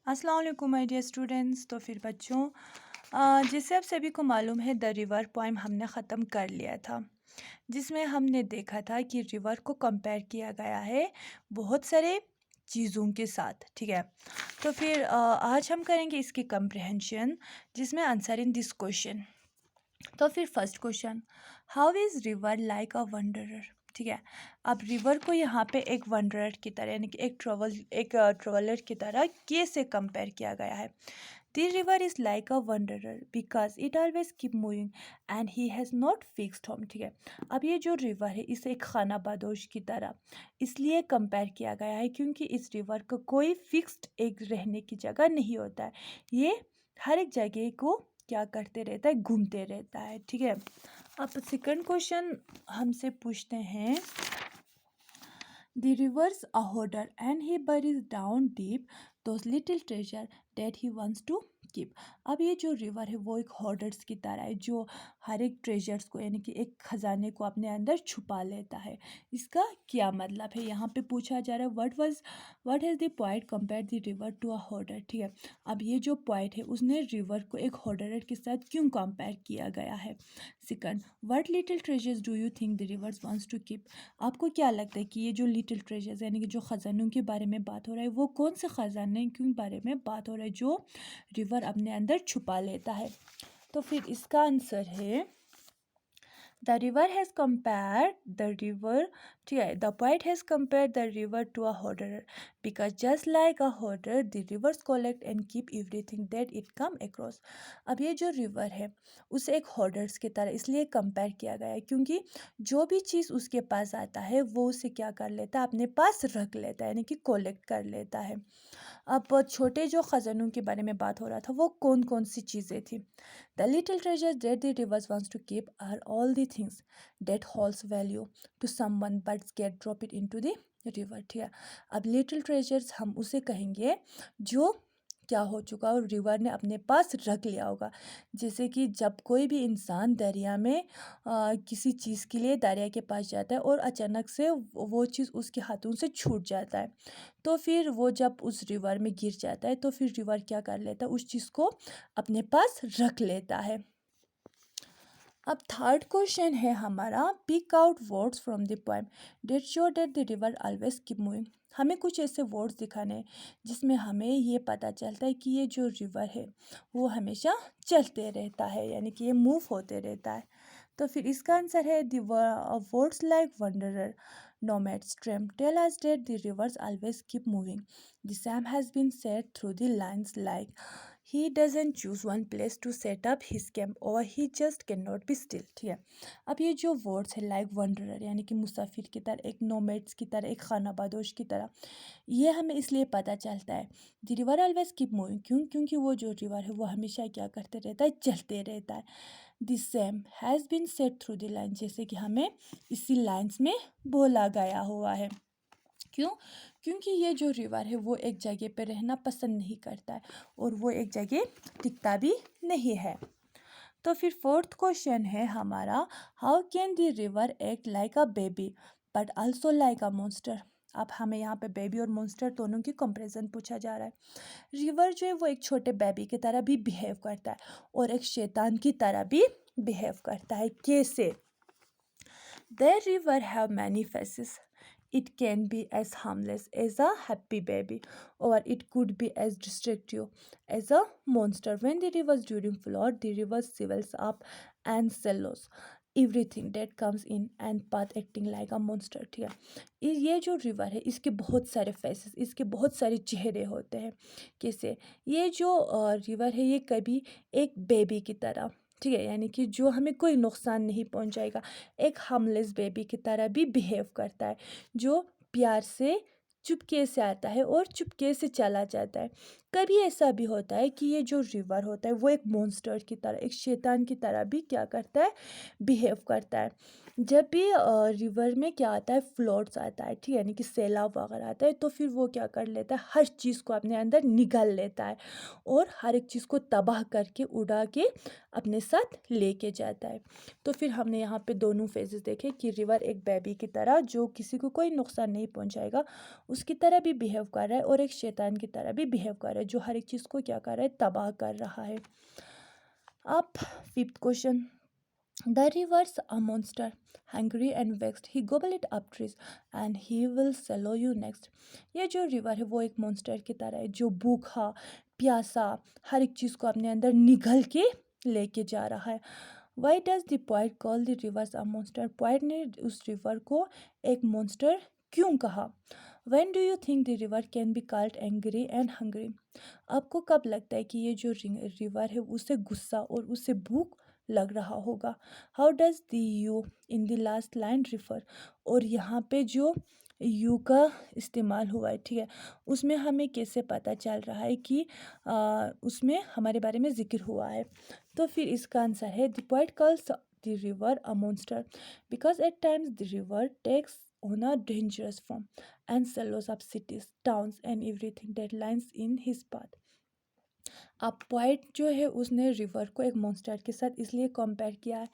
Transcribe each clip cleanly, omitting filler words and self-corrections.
अस्सलाम वालेकुम my dear students. तो फिर बच्चों, जैसे आप सभी को मालूम है द रिवर पोएम हमने ख़त्म कर लिया था, जिसमें हमने देखा था कि रिवर को कंपेयर किया गया है बहुत सारे चीज़ों के साथ। ठीक है, तो फिर आज हम करेंगे इसकी कंप्रहेंशन, जिसमें आंसर इन दिस क्वेश्चन। तो फिर first question, how is river like a wanderer. ठीक है, अब रिवर को यहाँ पे एक वंडरर की तरह यानी कि एक ट्रेवलर की तरह कैसे कंपेयर किया गया है। The river is like a wanderer because it always keep moving and he has not fixed home. ठीक है, अब ये जो रिवर है इसे एक खाना बदोश की तरह इसलिए कंपेयर किया गया है क्योंकि इस रिवर का कोई फिक्स्ड एक रहने की जगह नहीं होता है। ये हर एक जगह को क्या करते रहता है, घूमते रहता है। ठीक है, अब सेकंड क्वेश्चन हमसे पूछते हैं, The river's a hoarder and he buries down deep those little treasure that he wants to keep। अब ये जो रिवर है वो एक होर्डर्स की तरह है जो हर एक ट्रेजर्स को यानी कि एक खजाने को अपने अंदर छुपा लेता है। इसका क्या मतलब है, यहाँ पे पूछा जा रहा है what has the poet compare the river to a hoarder. ठीक है, अब ये जो पोएट है उसने रिवर को एक होर्डर के साथ क्यों कंपेयर किया गया है। Second, what little treasures do you think the rivers wants to keep. आपको क्या लगता है कि ये जो लिटिल ट्रेजर्स यानी कि जो ख़जानों के बारे में बात हो रहा है वो कौन से ख़जाने के बारे में बात हो रहा है जो रिवर अपने अंदर छुपा लेता है। तो फिर इसका आंसर है The river has compared the river the poet has compared the river to a hoarder because just like a hoarder the rivers collect and keep everything that it come across। अब ये जो river है उसे एक hoarders की तरह इसलिए compare किया गया है क्योंकि जो भी चीज़ उसके पास आता है वो उसे क्या कर लेता है, अपने पास रख लेता है यानी कि कलेक्ट कर लेता है। अब छोटे जो ख़जानों के बारे में बात हो रहा था वो कौन कौन सी चीज़ें थी। The little treasures that the rivers wants to keep are all the things that holds value to someone but get drop it into the river. ठीक है, अब लिटिल ट्रेजर्स हम उसे कहेंगे जो क्या हो चुका और रिवर ने अपने पास रख लिया होगा। जैसे कि जब कोई भी इंसान दरिया में किसी चीज़ के लिए दरिया के पास जाता है और अचानक से वो चीज़ उसके हाथों से छूट जाता है, तो फिर वो जब उस रिवर में गिर जाता है तो फिर रिवर क्या कर लेता है, उस चीज़ को अपने पास रख लेता है। अब थर्ड क्वेश्चन है हमारा, pick out words from the poem that show that the river always keep moving. हमें कुछ ऐसे वर्ड्स दिखाने हैं जिसमें हमें ये पता चलता है कि ये जो रिवर है वो हमेशा चलते रहता है यानी कि ये मूव होते रहता है। तो फिर इसका आंसर है the words like wanderer, nomad, stream tell us that the rivers always keep moving। The same has been said through the lines like he doesn't choose one place to set up his camp or he just cannot be still। ठीक है, अब ये जो words है like wanderer यानी कि मुसाफिर की तरह, एक नोमैड्स की तरह, एक खाना बदोश की तरह, ये हमें इसलिए पता चलता है the river always keep moving क्योंकि वो जो रिवर है वो हमेशा क्या करते रहता है, चलते रहता है। This same has been said through the line, जैसे कि हमें इसी लाइन्स में बोला गया हुआ है। क्यों, क्योंकि ये जो रिवर है वो एक जगह पे रहना पसंद नहीं करता है और वो एक जगह टिकता भी नहीं है। तो फिर फोर्थ क्वेश्चन है हमारा, how can the river act like a baby but also like a monster. अब हमें यहाँ पे बेबी और मॉन्स्टर दोनों की कंपैरिजन पूछा जा रहा है। रिवर जो है वो एक छोटे बेबी की तरह भी बिहेव करता है और एक शैतान की तरह भी बिहेव करता है। कैसे? The river have many faces. It can be as harmless as a happy baby, or it could be as destructive as a monster. When the river is during flood, the river swells up and swallows everything that comes in and path acting like a monster। ठीक है, ये जो river है इसके बहुत सारे faces, इसके बहुत सारे चेहरे होते हैं। कैसे? ये जो रिवर है ये कभी एक बेबी की तरह, ठीक है, यानी कि जो हमें कोई नुकसान नहीं पहुंचाएगा, एक हार्मलेस बेबी की तरह भी बिहेव करता है, जो प्यार से चुपके से आता है और चुपके से चला जाता है। कभी ऐसा भी होता है कि ये जो रिवर होता है वो एक मॉन्स्टर की तरह, एक शैतान की तरह भी क्या करता है, बिहेव करता है। जब भी रिवर में क्या आता है, फ्लोट्स आता है, ठीक है, यानी कि सैलाब वगैरह आता है, तो फिर वो क्या कर लेता है, हर चीज़ को अपने अंदर निगल लेता है और हर एक चीज़ को तबाह करके उड़ा के अपने साथ लेके जाता है। तो फिर हमने यहाँ पे दोनों फेजेस देखे कि रिवर एक बेबी की तरह जो किसी को कोई नुकसान नहीं पहुँचाएगा उसकी तरह भी बिहेव कर रहा है, और एक शैतान की तरह भी बिहेव कर रहा है जो हर एक चीज़ को क्या कर रहा है, तबाह कर रहा है। अब fifth question, the river's a monster, hungry and vexed. He gobble it up trees and he will swallow you next. ये जो रिवर है वो एक मॉन्स्टर की तरह है जो भूखा प्यासा हर एक चीज़ को अपने अंदर निगल के लेके जा रहा है। Why does the poet call the rivers a monster? Poet ने उस रिवर को एक मॉन्स्टर क्यों कहा? When do you think the river can be called angry and hungry? आपको कब लगता है कि ये जो रिवर है उसे गुस्सा और उसे भूख लग रहा होगा? How does the you in the last line refer? और यहाँ पे जो यू का इस्तेमाल हुआ है, ठीक है, उसमें हमें कैसे पता चल रहा है कि उसमें हमारे बारे में जिक्र हुआ है? तो फिर इसका आंसर है the poet calls the river a monster because at times the river takes on a dangerous form and swallows up cities, towns and everything that lies in his path. अब पोइट जो है उसने river को एक monster के साथ इसलिए compare किया है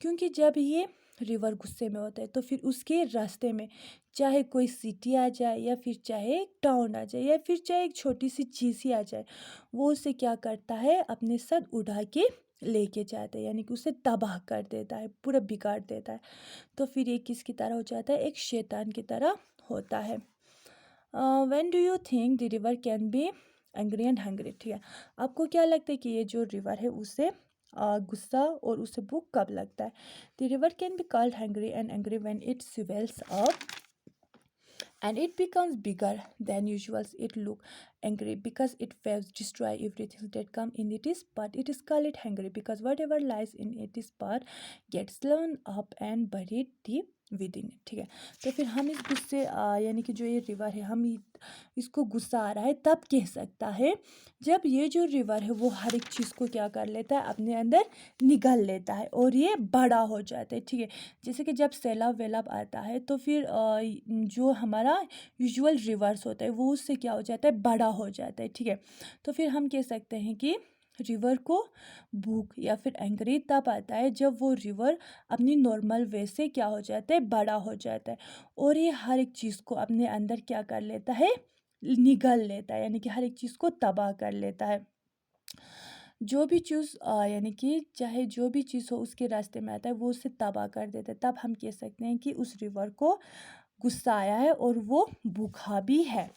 क्योंकि जब ये रिवर गुस्से में होता है तो फिर उसके रास्ते में चाहे कोई सिटी आ जाए या फिर चाहे एक टाउन आ जाए या फिर चाहे एक छोटी सी चीज़ ही आ जाए, वो उसे क्या करता है, अपने साथ उड़ा के लेके जाता है, यानी कि उसे तबाह कर देता है, पूरा बिगाड़ देता है। तो फिर ये किसकी तरह हो जाता है, एक शैतान की तरह होता है। When do you think the river can be angry and hungry? ठीक है, आपको क्या लगता है कि ये जो रिवर है उसे गुस्सा और उसे भूख कब लगता है? The river can be called hungry and angry when it swells up and it becomes bigger than usual. It look angry because it fails destroy everything that come in its path. It is called it hungry because whatever lies in its path gets blown up and buried deep within it. ठीक है, तो फिर हम इस गुस्से यानी कि जो ये रिवर है हम इसको गुस्सा आ रहा है तब कह सकता है जब ये जो रिवर है वो हर एक चीज़ को क्या कर लेता है, अपने अंदर निगल लेता है और ये बड़ा हो जाता है। ठीक है, जैसे कि जब सैलाब वैलाब आता है तो फिर जो हमारा यूजुअल रिवर्स होता है वो उससे क्या हो जाता है, बड़ा हो जाता है। ठीक है, तो फिर हम कह सकते हैं कि रिवर को भूख या फिर एंग्री तब आता है जब वो रिवर अपनी नॉर्मल वे से क्या हो जाता है, बड़ा हो जाता है और ये हर एक चीज़ को अपने अंदर क्या कर लेता है, निगल लेता है, यानी कि हर एक चीज़ को तबाह कर लेता है। जो भी चीज़ यानी कि चाहे जो भी चीज़ हो उसके रास्ते में आता है वो उसे तबाह कर देता है, तब हम कह सकते हैं कि उस रिवर को गुस्सा आया है और वो भूखा भी है।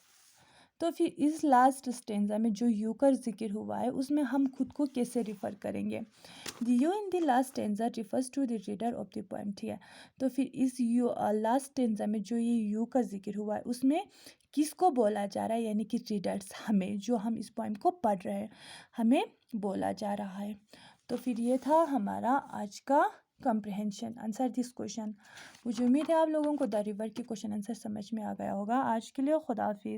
तो फिर इस लास्ट स्टेंजा में जो यू का जिक्र हुआ है उसमें हम खुद को कैसे रिफ़र करेंगे? The you in the last stanza refers to the reader of the poem. ठीक है, तो फिर इस यू लास्ट स्टेंजा में जो ये यू का जिक्र हुआ है उसमें किसको बोला जा रहा है, यानी कि रीडर्स, हमें, जो हम इस पोएम को पढ़ रहे हैं हमें बोला जा रहा है। तो फिर ये था हमारा आज का कंप्रहेंशन आंसर दिस क्वेश्चन। मुझे उम्मीद है आप लोगों को द रिवर के क्वेश्चन आंसर समझ में आ गया होगा। आज के लिए खुदा हाफिज़।